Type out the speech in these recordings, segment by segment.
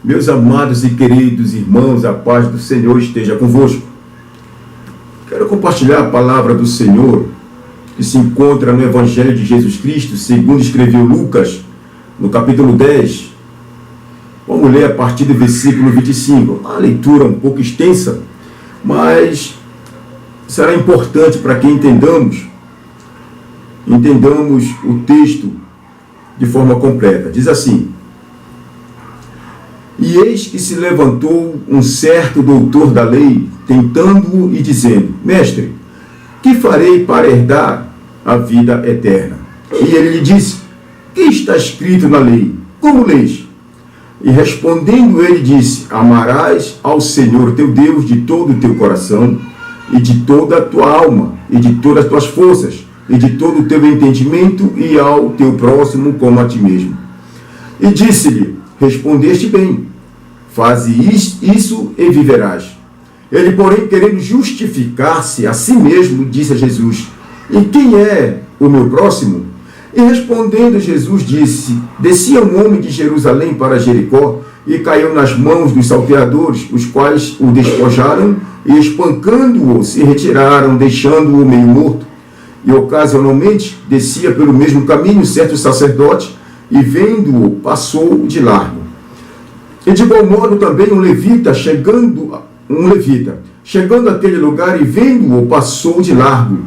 Meus amados e queridos irmãos, a paz do Senhor esteja convosco. Quero compartilhar a palavra do Senhor que se encontra no Evangelho de Jesus Cristo, segundo escreveu Lucas, no capítulo 10. Vamos ler a partir do versículo 25. Uma leitura um pouco extensa, mas será importante para que entendamos o texto de forma completa. Diz assim: E eis que se levantou um certo doutor da lei, tentando-o e dizendo: Mestre, que farei para herdar a vida eterna? E ele lhe disse: Que está escrito na lei? Como lês? E respondendo ele disse: Amarás ao Senhor teu Deus de todo o teu coração, e de toda a tua alma, e de todas as tuas forças, e de todo o teu entendimento, e ao teu próximo como a ti mesmo. E disse-lhe: Respondeste bem, faze isso e viverás. Ele, porém, querendo justificar-se a si mesmo, disse a Jesus: E quem é o meu próximo? E respondendo Jesus disse: Descia um homem de Jerusalém para Jericó, e caiu nas mãos dos salteadores, os quais o despojaram, e espancando-o, se retiraram, deixando-o meio morto. E ocasionalmente descia pelo mesmo caminho certo sacerdote, e vendo-o, passou de largo. E de igual modo também um levita, chegando àquele lugar e vendo-o, passou de largo.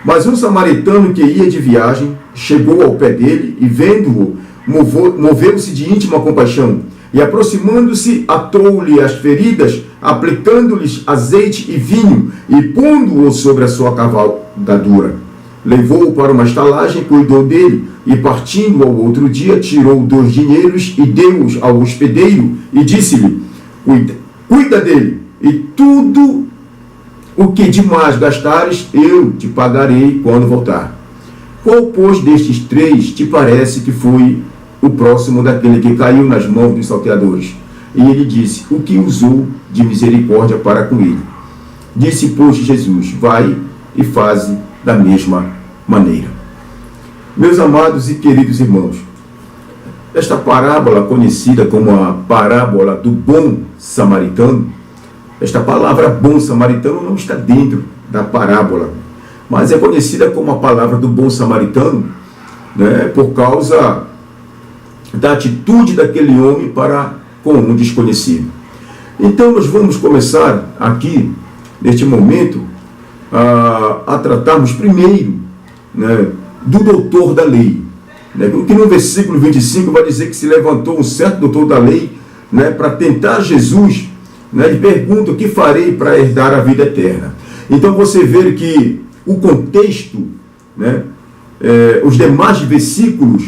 Mas um samaritano que ia de viagem, chegou ao pé dele, e vendo-o, moveu-se de íntima compaixão, e aproximando-se, atou-lhe as feridas, aplicando-lhes azeite e vinho, e pondo-o sobre a sua cavalgadura. Levou-o para uma estalagem, cuidou dele, e partindo ao outro dia, tirou 2 dinheiros e deu-os ao hospedeiro, e disse-lhe: Cuida dele, e tudo o que demais gastares, eu te pagarei quando voltar. Qual, pois, destes 3 te parece que foi o próximo daquele que caiu nas mãos dos salteadores? E ele disse: O que usou de misericórdia para com ele. Disse, pois, Jesus: Vai e faze da mesma maneira. Meus amados e queridos irmãos, esta parábola, conhecida como a parábola do bom samaritano, esta palavra bom samaritano não está dentro da parábola, mas é conhecida como a palavra do bom samaritano, por causa da atitude daquele homem para com um desconhecido. Então nós vamos começar aqui, neste momento, a tratarmos primeiro do doutor da lei. Que no versículo 25 vai dizer que se levantou um certo doutor da lei para tentar Jesus, e pergunta: O que farei para herdar a vida eterna? Então você vê que o contexto, os demais versículos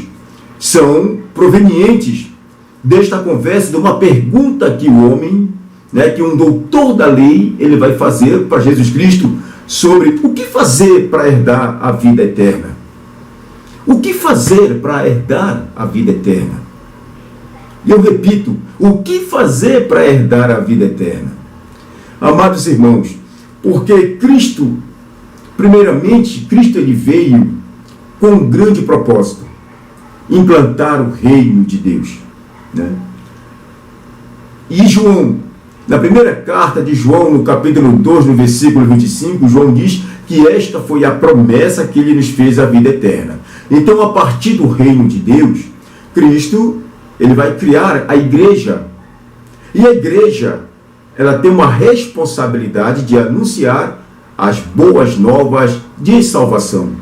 são provenientes desta conversa, de uma pergunta que o homem, que um doutor da lei, ele vai fazer para Jesus Cristo sobre o que fazer para herdar a vida eterna. O que fazer para herdar a vida eterna? E eu repito, o que fazer para herdar a vida eterna? Amados irmãos, porque Cristo, primeiramente, Cristo ele veio com um grande propósito: implantar o reino de Deus. E João, na primeira carta de João, no capítulo 2, no versículo 25, João diz que esta foi a promessa que ele nos fez, a vida eterna. Então, a partir do reino de Deus, Cristo, ele vai criar a igreja. E a igreja, ela tem uma responsabilidade de anunciar as boas novas de salvação.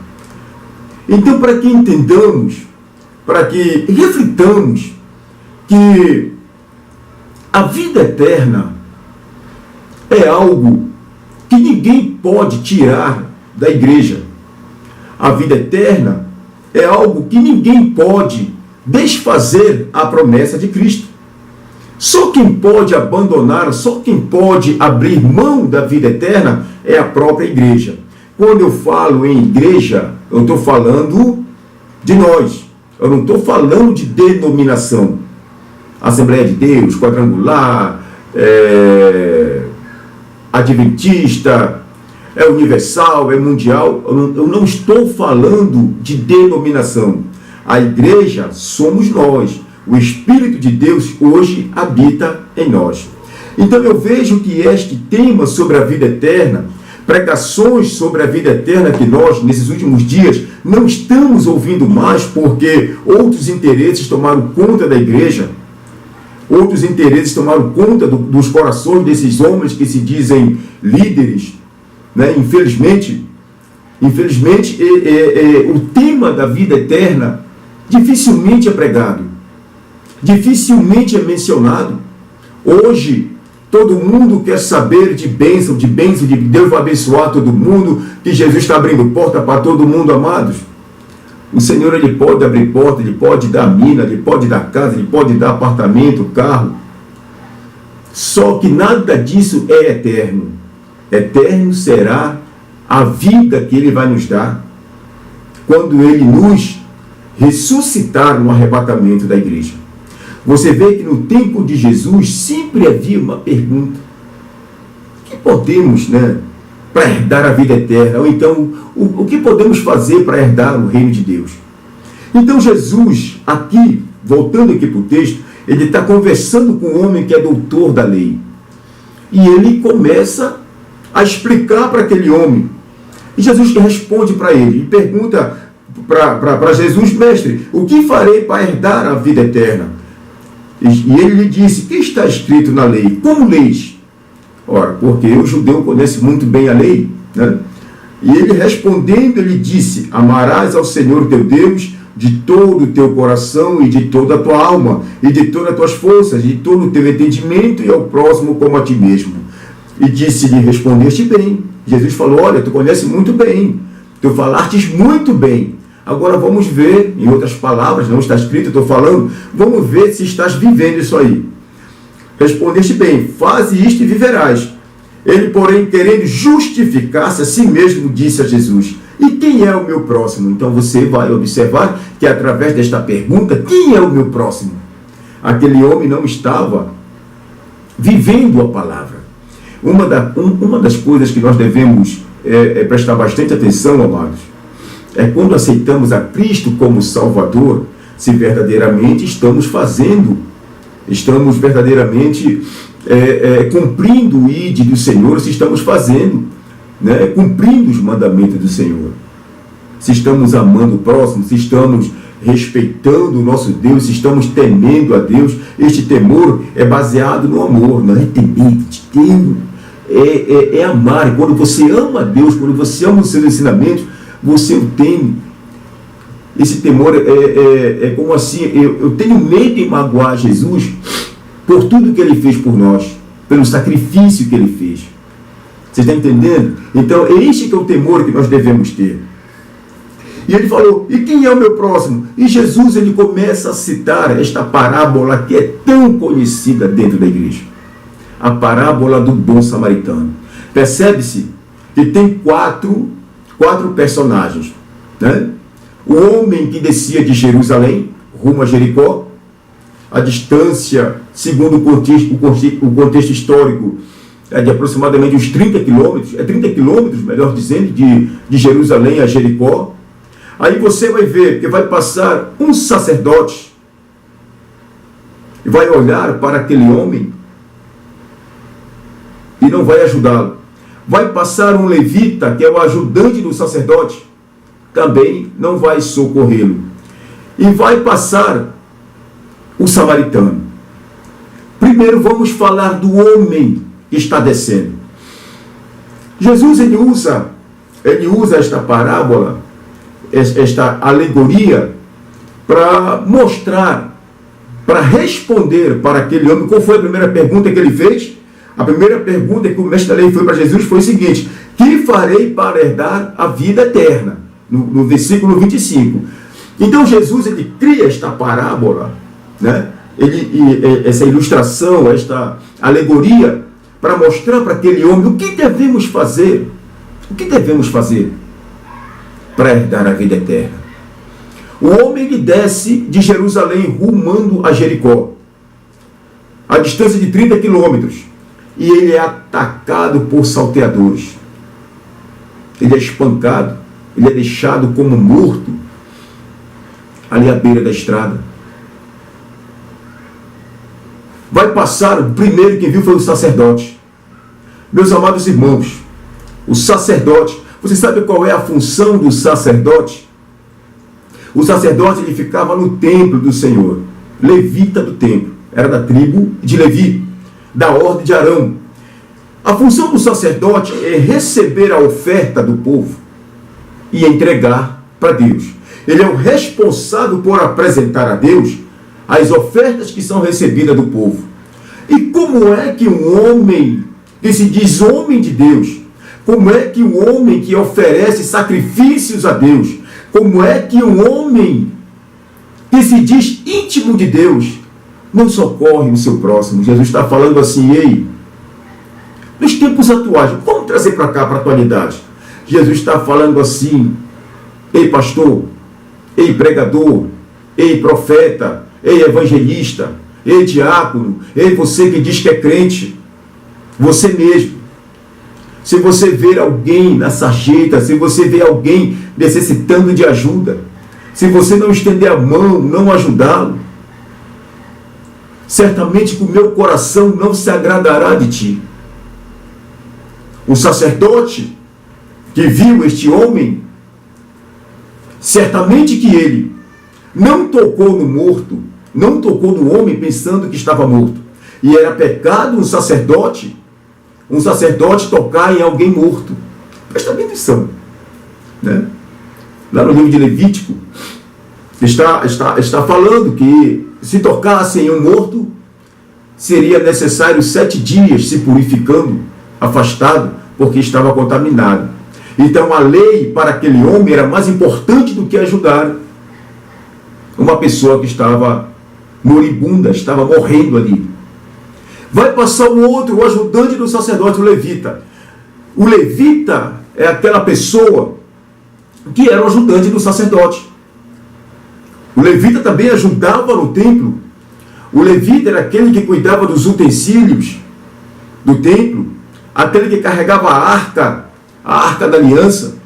Então, para que entendamos, para que reflitamos que a vida eterna é algo que ninguém pode tirar da igreja. A vida eterna é algo que ninguém pode desfazer a promessa de Cristo. Só quem pode abandonar, só quem pode abrir mão da vida eterna é a própria igreja. Quando eu falo em igreja, eu estou falando de nós. Eu não estou falando de denominação. Assembleia de Deus, Quadrangular, Adventista, é universal, é mundial. Eu não estou falando de denominação. A igreja somos nós. O Espírito de Deus hoje habita em nós. Então eu vejo que este tema sobre a vida eterna, pregações sobre a vida eterna que nós, nesses últimos dias, não estamos ouvindo mais porque outros interesses tomaram conta da igreja, outros interesses tomaram conta dos corações desses homens que se dizem líderes, né? Infelizmente, o tema da vida eterna dificilmente é pregado, dificilmente é mencionado. Hoje, todo mundo quer saber de bênção, de Deus vai abençoar todo mundo, que Jesus está abrindo porta para todo mundo, amados. O Senhor, Ele pode abrir porta, Ele pode dar mina, Ele pode dar casa, Ele pode dar apartamento, carro. Só que nada disso é eterno. Eterno será a vida que Ele vai nos dar quando Ele nos ressuscitar no arrebatamento da igreja. Você vê que no tempo de Jesus sempre havia uma pergunta: o que podemos, para herdar a vida eterna? Ou então, o que podemos fazer para herdar o reino de Deus? Então Jesus, aqui, voltando aqui para o texto, ele está conversando com um homem que é doutor da lei. E ele começa a explicar para aquele homem. E Jesus responde para ele, e pergunta para Jesus: mestre, o que farei para herdar a vida eterna? E ele lhe disse: que está escrito na lei? Como leis? Ora, porque o judeu conhece muito bem a lei, né? E ele respondendo, ele disse: amarás ao Senhor teu Deus de todo o teu coração e de toda a tua alma, e de todas as tuas forças, de todo o teu entendimento, e ao próximo como a ti mesmo. E disse-lhe: respondeste bem. Jesus falou: olha, tu conheces muito bem, tu falastes muito bem. Agora vamos ver, em outras palavras, não está escrito, estou falando, vamos ver se estás vivendo isso aí. Respondeste bem, faze isto e viverás. Ele, porém, querendo justificar-se a si mesmo, disse a Jesus: e quem é o meu próximo? Então você vai observar que através desta pergunta, quem é o meu próximo? Aquele homem não estava vivendo a palavra. Uma das coisas que nós devemos prestar bastante atenção, amados, é quando aceitamos a Cristo como Salvador, se verdadeiramente estamos verdadeiramente cumprindo o ID do Senhor, se estamos fazendo, cumprindo os mandamentos do Senhor, se estamos amando o próximo, se estamos respeitando o nosso Deus, se estamos temendo a Deus. Este temor é baseado no amor, não é temer, é amar. E quando você ama a Deus, quando você ama os seus ensinamentos, você o teme. Esse temor é como assim: eu tenho medo de magoar Jesus por tudo que Ele fez por nós, pelo sacrifício que Ele fez. Você está entendendo? Então, este que é o temor que nós devemos ter. E ele falou: e quem é o meu próximo? E Jesus, ele começa a citar esta parábola que é tão conhecida dentro da igreja. A parábola do bom samaritano. Percebe-se que tem quatro personagens, né? O homem que descia de Jerusalém rumo a Jericó. A distância, segundo o contexto histórico, é de aproximadamente uns 30 quilômetros, 30 quilômetros, melhor dizendo, de Jerusalém a Jericó. Aí você vai ver que vai passar um sacerdote e vai olhar para aquele homem e não vai ajudá-lo. Vai passar um levita, que é o ajudante do sacerdote, também não vai socorrê-lo. E vai passar o samaritano. Primeiro vamos falar do homem que está descendo. Jesus ele usa esta parábola, esta alegoria, para mostrar, para responder para aquele homem. Qual foi a primeira pergunta que ele fez? A primeira pergunta que o mestre da lei foi para Jesus foi o seguinte: que farei para herdar a vida eterna? No versículo 25. Então Jesus ele cria esta parábola, né? Essa ilustração, esta alegoria, para mostrar para aquele homem o que devemos fazer. O que devemos fazer para herdar a vida eterna? O homem ele desce de Jerusalém rumando a Jericó, a distância de 30 quilômetros, e ele é atacado por salteadores. Ele é espancado, ele é deixado como morto ali à beira da estrada. vai passar, o primeiro que viu foi o sacerdote. Meus amados irmãos, o sacerdote, você sabe qual é a função do sacerdote? O sacerdote, ele ficava no templo do Senhor, levita do templo, era da tribo de Levi, da ordem de Arão. A função do sacerdote é receber a oferta do povo e entregar para Deus. Ele é o responsável por apresentar a Deus as ofertas que são recebidas do povo. E como é que um homem que se diz homem de Deus, como é que um homem que oferece sacrifícios a Deus, como é que um homem que se diz íntimo de Deus não socorre o seu próximo? Jesus está falando assim, ei, nos tempos atuais, vamos trazer para cá, para a atualidade. Jesus está falando assim, ei pastor, ei pregador, ei profeta, ei evangelista, ei diácono, ei você que diz que é crente, você mesmo. Se você ver alguém na sarjeta, se você ver alguém necessitando de ajuda, se você não estender a mão, não ajudá-lo, certamente que o meu coração não se agradará de ti. O sacerdote que viu este homem, certamente que ele não tocou no morto, não tocou no homem pensando que estava morto. E era pecado um sacerdote tocar em alguém morto. Presta bem atenção, né? Lá no livro de Levítico, está falando que se tocasse em um morto, seria necessário 7 dias se purificando, afastado, porque estava contaminado. Então a lei para aquele homem era mais importante do que ajudar uma pessoa que estava moribunda, estava morrendo ali. Vai passar o outro, o ajudante do sacerdote, o levita. O levita é aquela pessoa que era o ajudante do sacerdote. O levita também ajudava no templo. O levita era aquele que cuidava dos utensílios do templo, aquele que carregava a arca da aliança.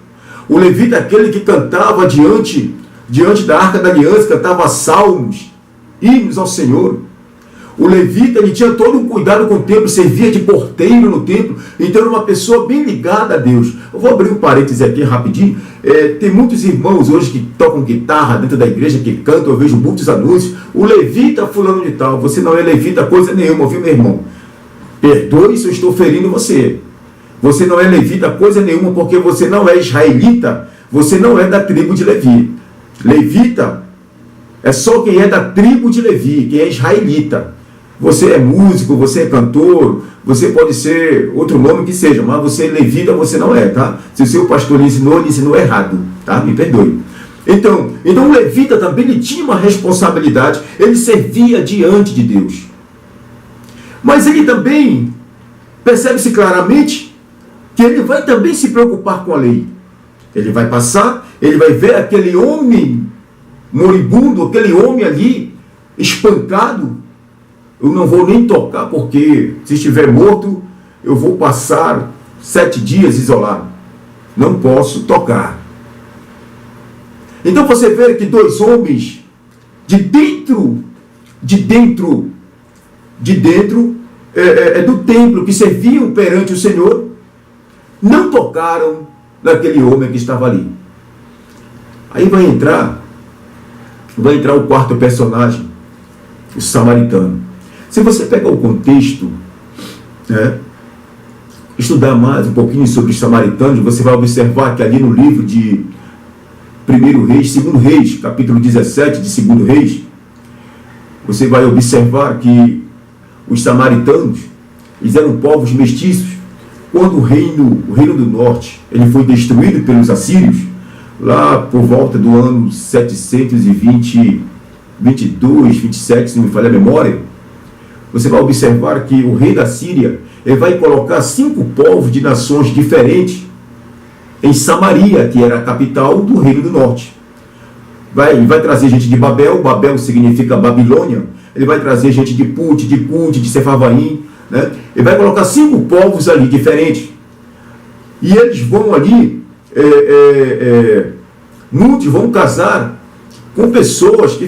O levita é aquele que cantava diante da arca da aliança, cantava salmos, hinos ao Senhor. O levita, ele tinha todo um cuidado com o templo, servia de porteiro no templo, então era uma pessoa bem ligada a Deus. Eu vou abrir um parêntese aqui rapidinho. Tem muitos irmãos hoje que tocam guitarra dentro da igreja, que cantam, eu vejo muitos anúncios. O levita fulano de tal, você não é levita coisa nenhuma, viu meu irmão? Perdoe se eu estou ferindo você. Você não é levita coisa nenhuma, porque você não é israelita, você não é da tribo de Levi. Levita é só quem é da tribo de Levi, quem é israelita. Você é músico, você é cantor, você pode ser outro nome que seja, mas você é levita, você não é, tá? Se o seu pastor lhe ensinou errado, tá? Me perdoe. Então o levita também ele tinha uma responsabilidade, ele servia diante de Deus. Mas ele também, percebe-se claramente, que ele vai também se preocupar com a lei. Ele vai passar, ele vai ver aquele homem moribundo, aquele homem ali, espancado. Eu não vou nem tocar, porque se estiver morto, eu vou passar 7 dias isolado. Não posso tocar. Então você vê que 2 homens de dentro do templo, que serviam perante o Senhor, não tocaram naquele homem que estava ali. Aí vai entrar o quarto personagem, o samaritano. Se você pegar o contexto, né, estudar mais um pouquinho sobre os samaritanos, você vai observar que ali no livro de 1 Reis, 2 Reis, capítulo 17 de 2 Reis, você vai observar que os samaritanos, eles eram povos mestiços. Quando o reino do norte ele foi destruído pelos assírios, lá por volta do ano 722, 27, se não me falha a memória, você vai observar que o rei da Síria ele vai colocar 5 povos de nações diferentes em Samaria, que era a capital do reino do norte. Ele vai trazer gente de Babel, Babel significa Babilônia, ele vai trazer gente de Put, de Sefarvaim, né? Ele vai colocar 5 povos ali diferentes. E eles vão ali, muitos vão casar com pessoas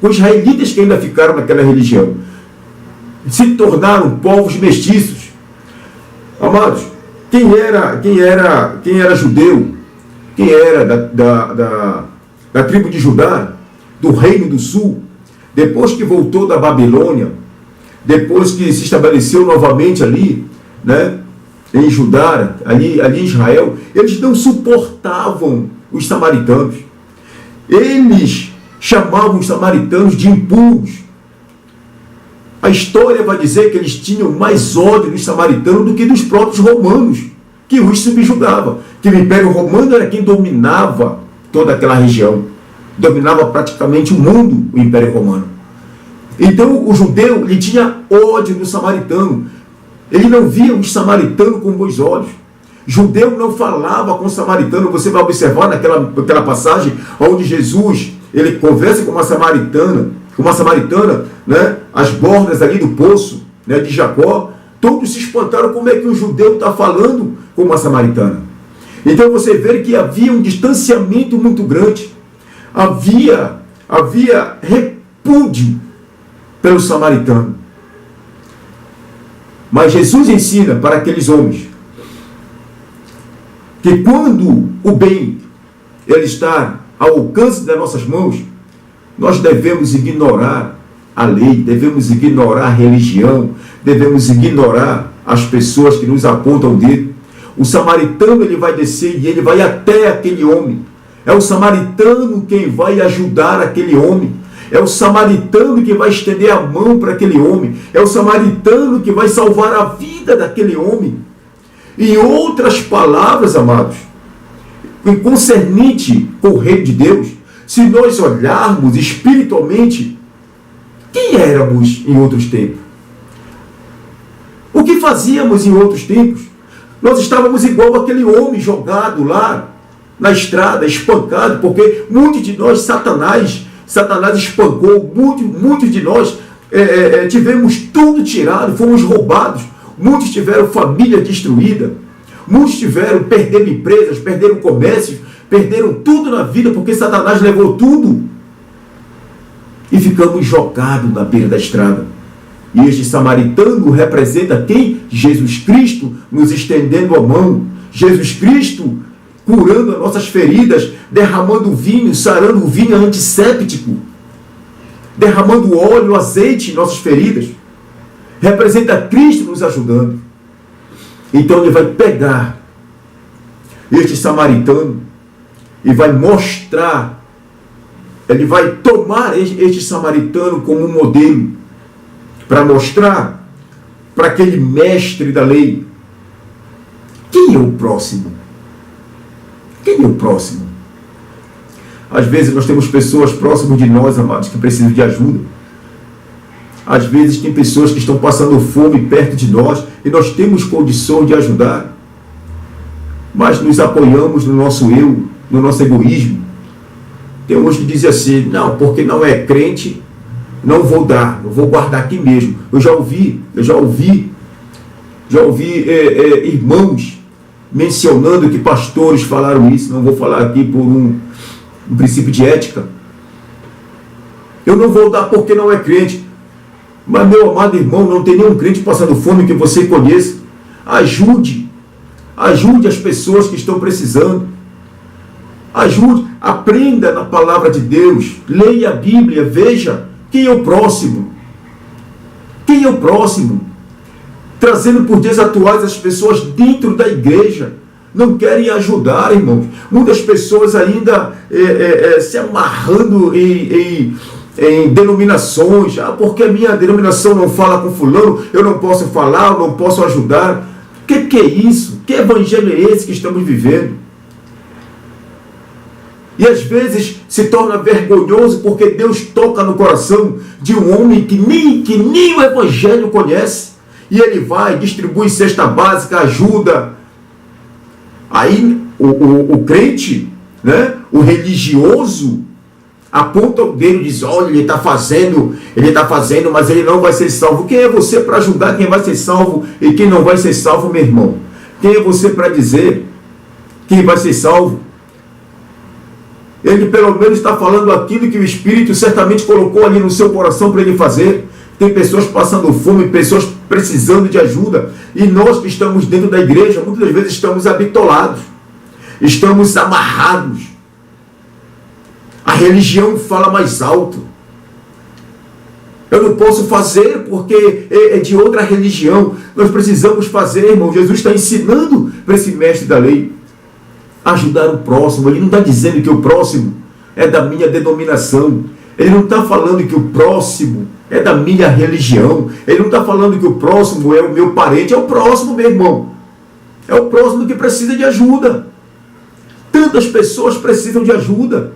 com os israelitas que ainda ficaram naquela religião. Se tornaram povos mestiços. Amados, quem era judeu, quem era da tribo de Judá, do reino do sul, depois que voltou da Babilônia, depois que se estabeleceu novamente ali, né, em Judá, ali em Israel, eles não suportavam os samaritanos. Eles chamavam os samaritanos de impuros. A história vai dizer que eles tinham mais ódio dos samaritanos do que dos próprios romanos, que os subjugavam. Que o Império Romano era quem dominava toda aquela região. Dominava praticamente o mundo, o Império Romano. Então o judeu, ele tinha ódio do samaritano. Ele não via os samaritanos com bons olhos. Judeu não falava com o samaritano. Você vai observar naquela passagem onde Jesus, ele conversa com uma samaritana, né, às bordas ali do poço, né, de Jacó. Todos se espantaram como é que o judeu está falando com uma samaritana. Então você vê que havia um distanciamento muito grande. Havia repúdio pelo samaritano. Mas Jesus ensina para aqueles homens que quando o bem ele está ao alcance das nossas mãos, nós devemos ignorar a lei, devemos ignorar a religião, devemos ignorar as pessoas que nos apontam o dedo. O samaritano, ele vai descer e ele vai até aquele homem. É o samaritano quem vai ajudar aquele homem. É o samaritano que vai estender a mão para aquele homem. É o samaritano que vai salvar a vida daquele homem. Em outras palavras, amados, em concernente com o reino de Deus, se nós olharmos espiritualmente, quem éramos em outros tempos? O que fazíamos em outros tempos? Nós estávamos igual aquele homem jogado lá na estrada, espancado, porque muitos de nós, Satanás espancou, muitos de nós tivemos tudo tirado, fomos roubados, muitos tiveram família destruída, muitos perderam empresas, perderam comércio, perderam tudo na vida, porque Satanás levou tudo. E ficamos jogados na beira da estrada. E este samaritano representa quem? Jesus Cristo nos estendendo a mão. Jesus Cristo curando as nossas feridas, derramando vinho, sarando o vinho antisséptico, derramando óleo, azeite em nossas feridas. Representa Cristo nos ajudando. Então ele vai pegar este samaritano e vai mostrar, ele vai tomar este samaritano como um modelo, para mostrar para aquele mestre da lei quem é o próximo. Quem é o próximo? Às vezes nós temos pessoas próximas de nós, amados, que precisam de ajuda. Às vezes tem pessoas que estão passando fome perto de nós e nós temos condição de ajudar. Mas nos apoiamos no nosso eu, no nosso egoísmo. Tem uns que dizem assim, não, porque não é crente, não vou dar, eu vou guardar aqui mesmo. Eu já ouvi irmãos mencionando que pastores falaram isso. Não vou falar aqui por um princípio de ética. Eu não vou dar porque não é crente. Mas, meu amado irmão, não tem nenhum crente passando fome que você conheça. Ajude as pessoas que estão precisando. Ajude, aprenda na palavra de Deus, leia a Bíblia, veja quem é o próximo. Quem é o próximo? Trazendo por dias atuais as pessoas dentro da igreja. Não querem ajudar, irmãos. Muitas pessoas ainda se amarrando em denominações. Porque a minha denominação não fala com fulano, eu não posso falar, eu não posso ajudar. Que é isso? Que evangelho é esse que estamos vivendo? E às vezes se torna vergonhoso porque Deus toca no coração de um homem que nem o evangelho conhece. E ele vai, distribui cesta básica, ajuda. Aí o crente, né, o religioso, aponta o dedo e diz, olha, ele está fazendo, mas ele não vai ser salvo. Quem é você para ajudar quem vai ser salvo e quem não vai ser salvo, meu irmão? Quem é você para dizer quem vai ser salvo? Ele pelo menos está falando aquilo que o Espírito certamente colocou ali no seu coração para ele fazer. Tem pessoas passando fome, pessoas precisando de ajuda. E nós que estamos dentro da igreja, muitas vezes estamos habitolados. Estamos amarrados. A religião fala mais alto. Eu não posso fazer porque é de outra religião. Nós precisamos fazer, irmão. Jesus está ensinando para esse mestre da lei ajudar o próximo. Ele não está dizendo que o próximo é da minha denominação. Ele não está falando que o próximo é da minha religião. Ele não está falando que o próximo é o meu parente. É o próximo, meu irmão. É o próximo que precisa de ajuda. Tantas pessoas precisam de ajuda.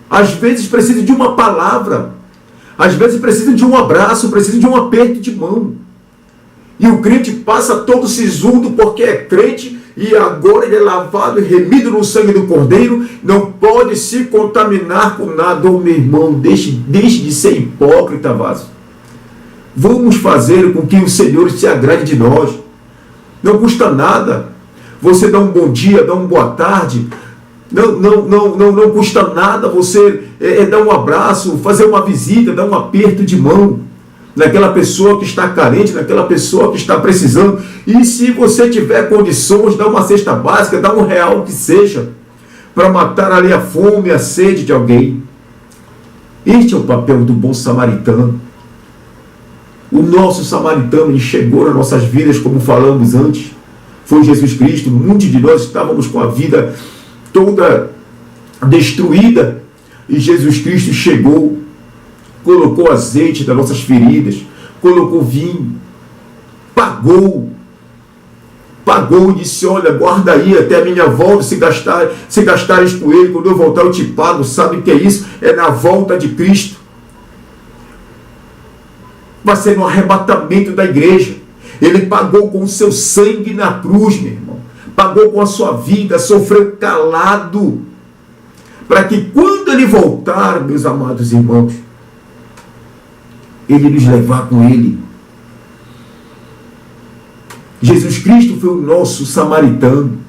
Às vezes precisam de uma palavra. Às vezes precisam de um abraço, precisam de um aperto de mão. E o crente passa todo sisudo porque é crente e agora ele é lavado e remido no sangue do Cordeiro, não pode se contaminar com nada. Oh, meu irmão, deixe de ser hipócrita, vaso. Vamos fazer com que o Senhor se agrade de nós. Não custa nada você dar um bom dia, dar uma boa tarde. Não custa nada você dar um abraço, fazer uma visita, dar um aperto de mão naquela pessoa que está carente, naquela pessoa que está precisando. E se você tiver condições, dá uma cesta básica, dá R$1 que seja, para matar ali a fome, a sede de alguém. Este é o papel do bom samaritano. O nosso samaritano, ele chegou nas nossas vidas, como falamos antes, foi Jesus Cristo. Muitos de nós estávamos com a vida toda destruída, e Jesus Cristo chegou, colocou azeite nas nossas feridas, colocou vinho, pagou e disse: olha, guarda aí até a minha volta, se gastares com ele, quando eu voltar eu te pago. Sabe o que é isso? É na volta de Cristo. Vai ser no arrebatamento da igreja. Ele pagou com o seu sangue na cruz, meu irmão. Pagou com a sua vida, sofreu calado, para que quando ele voltar, meus amados irmãos, ele nos levar com ele. Jesus Cristo foi o nosso samaritano,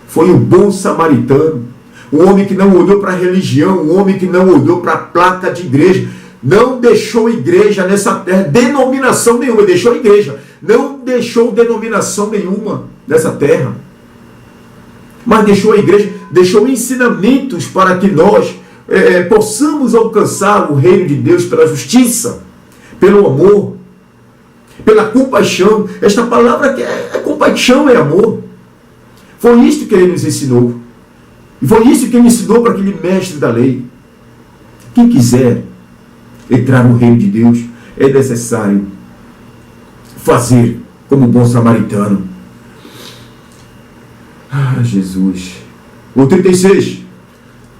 foi o bom samaritano, o homem que não olhou para a religião, o homem que não olhou para a placa de igreja, não deixou igreja nessa terra, denominação nenhuma, deixou igreja, não deixou denominação nenhuma nessa terra, mas deixou a igreja, deixou ensinamentos para que nós possamos alcançar o reino de Deus pela justiça, pelo amor, pela compaixão. Esta palavra que é compaixão, é amor. Foi isso que ele nos ensinou. E foi isso que ele ensinou para aquele mestre da lei. Quem quiser entrar no reino de Deus, é necessário fazer como bom samaritano. Ah, Jesus. O 36.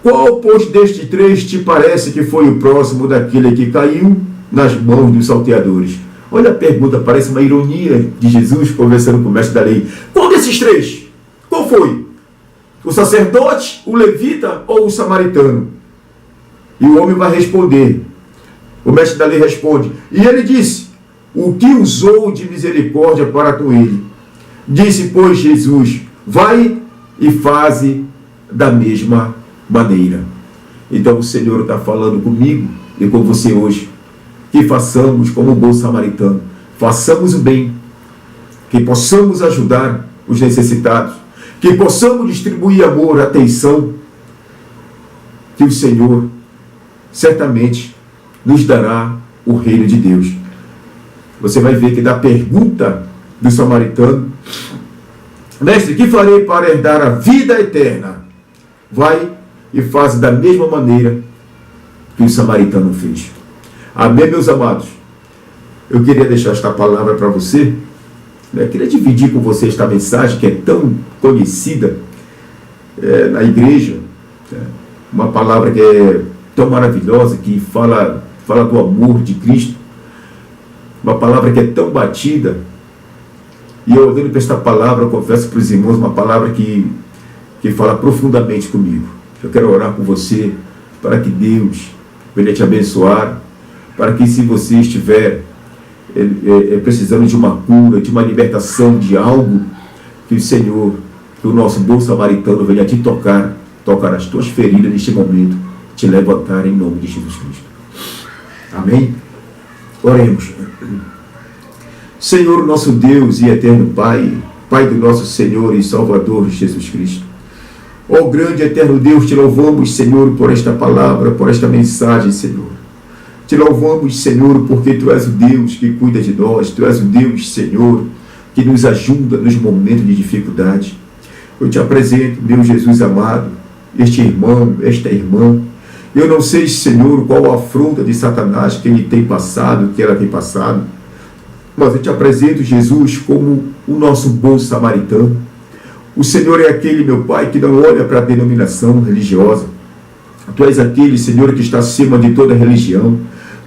Qual, pois, destes três te parece que foi o próximo daquele que caiu nas mãos dos salteadores? Olha a pergunta, parece uma ironia de Jesus conversando com o mestre da lei. Qual desses três? Qual foi? O sacerdote, o levita ou o samaritano? E o homem vai responder. O mestre da lei responde. E ele disse: o que usou de misericórdia para com ele? Disse, pois, Jesus: vai e faze da mesma maneira. Então o Senhor está falando comigo e com você hoje, que façamos como o bom samaritano, façamos o bem, que possamos ajudar os necessitados, que possamos distribuir amor, atenção, que o Senhor certamente nos dará o reino de Deus. Você vai ver que da pergunta do samaritano: mestre, que farei para herdar a vida eterna? Vai e faz da mesma maneira que o samaritano fez. Amém, meus amados? Eu queria deixar esta palavra para você. Eu queria dividir com você esta mensagem que é tão conhecida na igreja. Uma palavra que é tão maravilhosa, que fala do amor de Cristo. Uma palavra que é tão batida. E eu, olhando para esta palavra, eu confesso para os irmãos, uma palavra que fala profundamente comigo. Eu quero orar com você, para que Deus venha te abençoar, para que, se você estiver precisando de uma cura, de uma libertação de algo, que o Senhor, que o nosso bom samaritano venha te tocar tocar as tuas feridas neste momento, te levantar em nome de Jesus Cristo. Amém? Oremos. Senhor, nosso Deus e eterno Pai, Pai do nosso Senhor e Salvador Jesus Cristo. Ó grande e eterno Deus, te louvamos, Senhor, por esta palavra, por esta mensagem, Senhor. Te louvamos, Senhor, porque Tu és o Deus que cuida de nós, Tu és o Deus, Senhor, que nos ajuda nos momentos de dificuldade. Eu te apresento, meu Jesus amado, este irmão, esta irmã. Eu não sei, Senhor, qual a afronta de Satanás que ele tem passado, que ela tem passado, mas eu te apresento, Jesus, como o nosso bom samaritano. O Senhor é aquele, meu Pai, que não olha para a denominação religiosa. Tu és aquele, Senhor, que está acima de toda religião.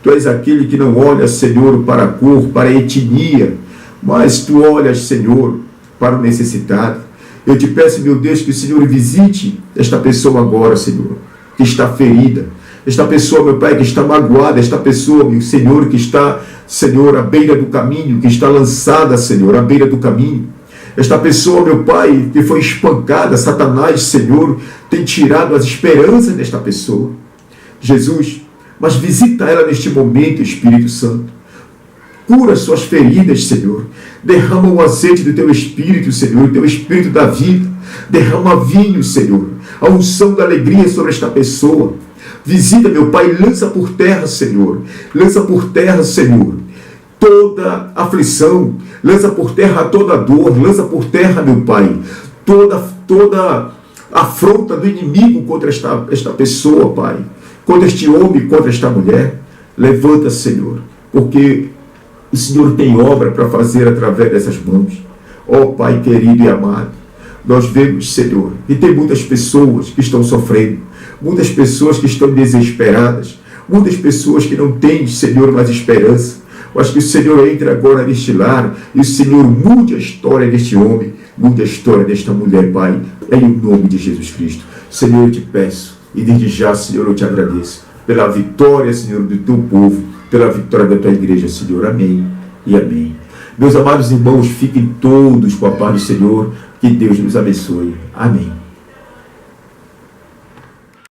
Tu és aquele que não olha, Senhor, para a cor, para a etnia, mas Tu olhas, Senhor, para o necessitado. Eu te peço, meu Deus, que o Senhor visite esta pessoa agora, Senhor, que está ferida. Esta pessoa, meu Pai, que está magoada. Esta pessoa, meu Senhor, que está, Senhor, à beira do caminho, que está lançada, Senhor, à beira do caminho. Esta pessoa, meu Pai, que foi espancada, Satanás, Senhor, tem tirado as esperanças desta pessoa. Jesus, mas visita ela neste momento, Espírito Santo. Cura suas feridas, Senhor. Derrama o azeite do Teu Espírito, Senhor, o Teu Espírito da vida. Derrama vinho, Senhor, a unção da alegria sobre esta pessoa. Visita, meu Pai, lança por terra, Senhor. Lança por terra, Senhor, toda aflição. Lança por terra toda dor. Lança por terra, meu Pai, toda afronta do inimigo contra esta pessoa, Pai. Contra este homem, contra esta mulher. Levanta, Senhor, porque o Senhor tem obra para fazer através dessas mãos. Ó Pai querido e amado, nós vemos, Senhor, que tem muitas pessoas que estão sofrendo, muitas pessoas que estão desesperadas, muitas pessoas que não têm, Senhor, mais esperança. Mas que o Senhor entre agora neste lar e o Senhor mude a história deste homem, mude a história desta mulher, Pai, em nome de Jesus Cristo. Senhor, eu te peço, e desde já, Senhor, eu te agradeço pela vitória, Senhor, do teu povo, pela vitória da tua igreja, Senhor. Amém e amém. Meus amados irmãos, fiquem todos com a paz do Senhor. Que Deus nos abençoe. Amém.